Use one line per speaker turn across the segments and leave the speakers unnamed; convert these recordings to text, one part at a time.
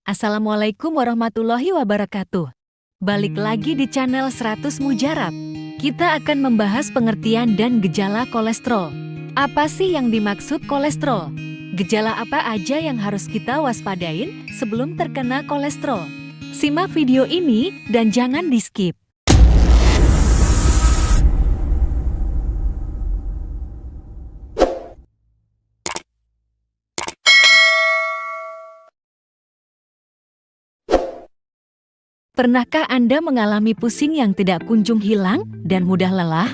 Assalamualaikum warahmatullahi wabarakatuh. Balik lagi di channel 100 Mujarab. Kita akan membahas pengertian dan gejala kolesterol. Apa sih yang dimaksud kolesterol? Gejala apa aja yang harus kita waspadain sebelum terkena kolesterol? Simak video ini dan jangan di-skip. Pernahkah Anda mengalami pusing yang tidak kunjung hilang dan mudah lelah?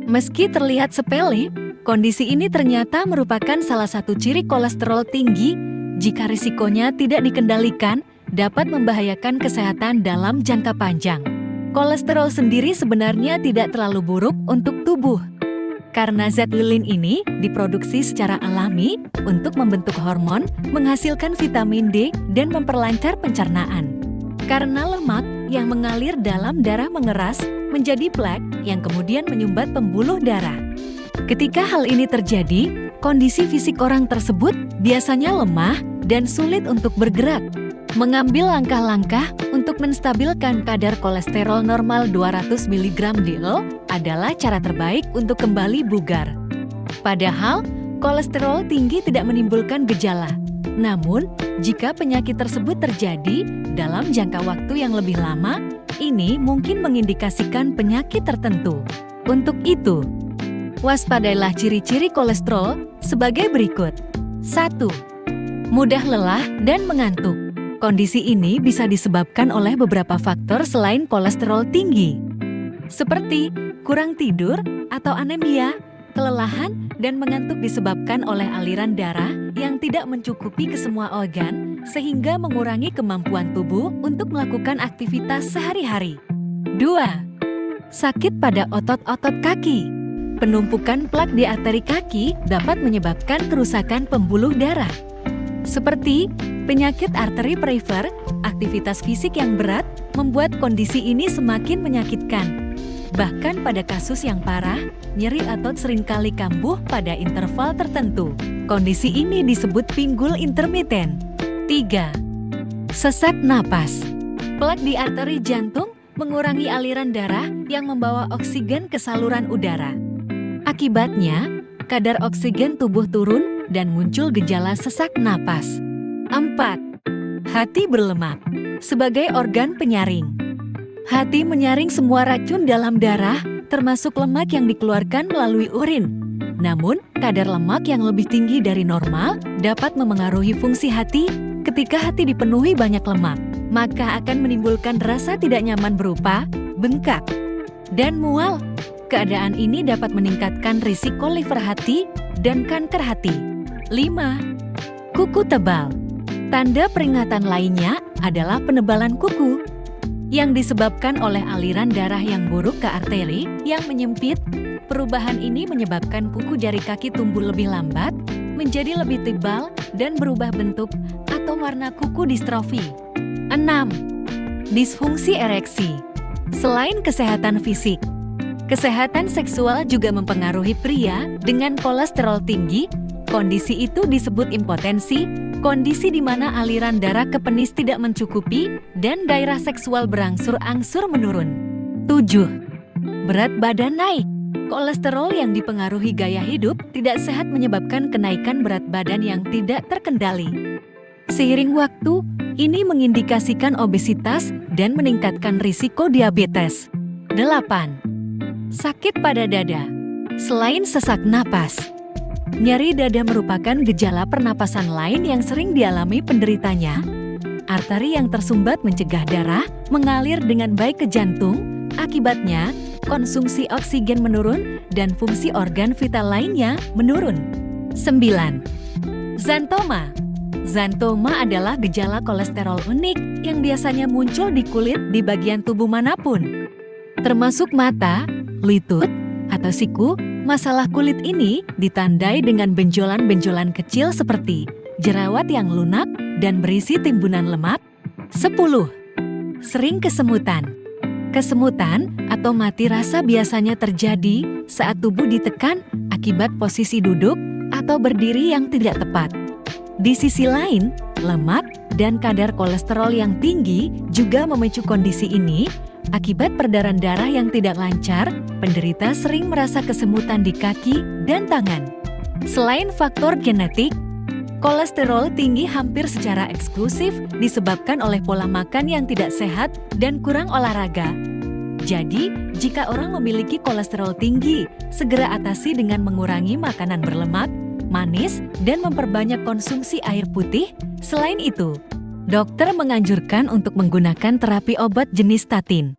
Meski terlihat sepele, kondisi ini ternyata merupakan salah satu ciri kolesterol tinggi. Jika risikonya tidak dikendalikan, dapat membahayakan kesehatan dalam jangka panjang. Kolesterol sendiri sebenarnya tidak terlalu buruk untuk tubuh. Karena zat lilin ini diproduksi secara alami untuk membentuk hormon, menghasilkan vitamin D, dan memperlancar pencernaan. Karena lemak yang mengalir dalam darah mengeras menjadi plak yang kemudian menyumbat pembuluh darah. Ketika hal ini terjadi, kondisi fisik orang tersebut biasanya lemah dan sulit untuk bergerak. Mengambil langkah-langkah untuk menstabilkan kadar kolesterol normal 200 mg/dl adalah cara terbaik untuk kembali bugar. Padahal, kolesterol tinggi tidak menimbulkan gejala. Namun, jika penyakit tersebut terjadi dalam jangka waktu yang lebih lama, ini mungkin mengindikasikan penyakit tertentu. Untuk itu, waspadailah ciri-ciri kolesterol sebagai berikut. 1. Mudah lelah dan mengantuk. Kondisi ini bisa disebabkan oleh beberapa faktor selain kolesterol tinggi, seperti kurang tidur atau anemia. Kelelahan dan mengantuk disebabkan oleh aliran darah yang tidak mencukupi ke semua organ, sehingga mengurangi kemampuan tubuh untuk melakukan aktivitas sehari-hari. 2. Sakit pada otot-otot kaki. Penumpukan plak di arteri kaki dapat menyebabkan kerusakan pembuluh darah. Seperti penyakit arteri perifer, aktivitas fisik yang berat membuat kondisi ini semakin menyakitkan. Bahkan pada kasus yang parah, nyeri otot seringkali kambuh pada interval tertentu. Kondisi ini disebut pinggul intermiten. 3. Sesak napas. Plak di arteri jantung mengurangi aliran darah yang membawa oksigen ke saluran udara. Akibatnya, kadar oksigen tubuh turun dan muncul gejala sesak napas. 4. Hati berlemak. Sebagai organ penyaring, hati menyaring semua racun dalam darah, termasuk lemak yang dikeluarkan melalui urin. Namun, kadar lemak yang lebih tinggi dari normal dapat memengaruhi fungsi hati. Ketika hati dipenuhi banyak lemak, maka akan menimbulkan rasa tidak nyaman berupa bengkak dan mual. Keadaan ini dapat meningkatkan risiko liver hati dan kanker hati. 5. Kuku tebal. Tanda peringatan lainnya adalah penebalan kuku yang disebabkan oleh aliran darah yang buruk ke arteri yang menyempit. Perubahan ini menyebabkan kuku jari kaki tumbuh lebih lambat, menjadi lebih tebal, dan berubah bentuk atau warna kuku distrofi. 6. Disfungsi ereksi. Selain kesehatan fisik, kesehatan seksual juga mempengaruhi pria dengan kolesterol tinggi. Kondisi itu disebut impotensi, kondisi di mana aliran darah ke penis tidak mencukupi dan gairah seksual berangsur-angsur menurun. 7. Berat badan naik. Kolesterol yang dipengaruhi gaya hidup tidak sehat menyebabkan kenaikan berat badan yang tidak terkendali. Seiring waktu, ini mengindikasikan obesitas dan meningkatkan risiko diabetes. 8. Sakit pada dada. Selain sesak napas, nyeri dada merupakan gejala pernapasan lain yang sering dialami penderitanya. Arteri yang tersumbat mencegah darah mengalir dengan baik ke jantung. Akibatnya, konsumsi oksigen menurun dan fungsi organ vital lainnya menurun. 9. Xanthoma. Xanthoma adalah gejala kolesterol unik yang biasanya muncul di kulit di bagian tubuh manapun, termasuk mata, lutut, atau siku. Masalah kulit ini ditandai dengan benjolan-benjolan kecil seperti jerawat yang lunak dan berisi timbunan lemak. 10. Sering kesemutan. Kesemutan atau mati rasa biasanya terjadi saat tubuh ditekan akibat posisi duduk atau berdiri yang tidak tepat. Di sisi lain, lemak dan kadar kolesterol yang tinggi juga memicu kondisi ini. Akibat peredaran darah yang tidak lancar, penderita sering merasa kesemutan di kaki dan tangan. Selain faktor genetik, kolesterol tinggi hampir secara eksklusif disebabkan oleh pola makan yang tidak sehat dan kurang olahraga. Jadi, jika orang memiliki kolesterol tinggi, segera atasi dengan mengurangi makanan berlemak, manis, dan memperbanyak konsumsi air putih. Selain itu, dokter menganjurkan untuk menggunakan terapi obat jenis statin.